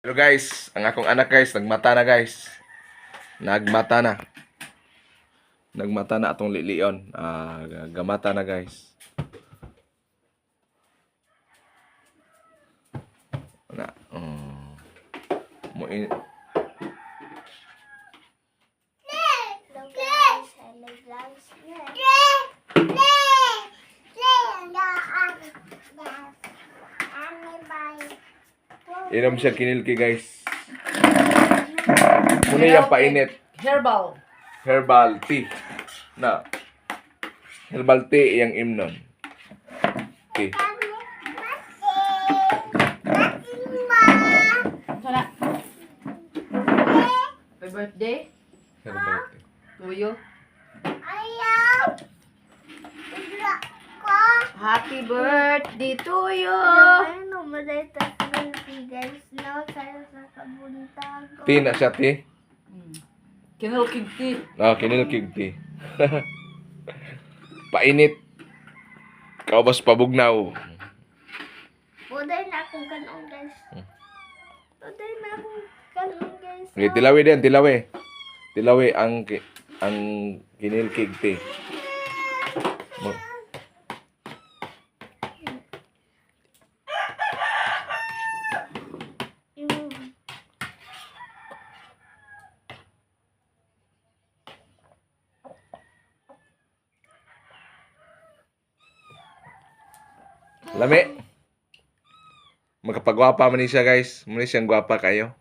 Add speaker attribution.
Speaker 1: Pero guys, ang akong anak guys, nagmata na guys. Nagmata na. Nagmata na atong lilion. Gamata na guys. Na. Mo in Inom siya kinilki guys. Muna yung painit. Herbal tea. Na. Herbal tea yung imnon. Okay.
Speaker 2: Happy birthday.
Speaker 1: Herbal tea.
Speaker 2: Tuyo. Happy birthday to you.
Speaker 1: Tea na siya tea.
Speaker 2: Kinulkig tea.
Speaker 1: Kinilkig tea. Painit. Kaubos pabugnaw.
Speaker 3: Uday na akong kanon, guys. Uday na akong kanon, guys.
Speaker 1: Okay, tilawi din, tilawi. Tilawi ang kinilkig tea. Lami. Magkapagwapa man siya guys. Muna siyang gwapa kayo.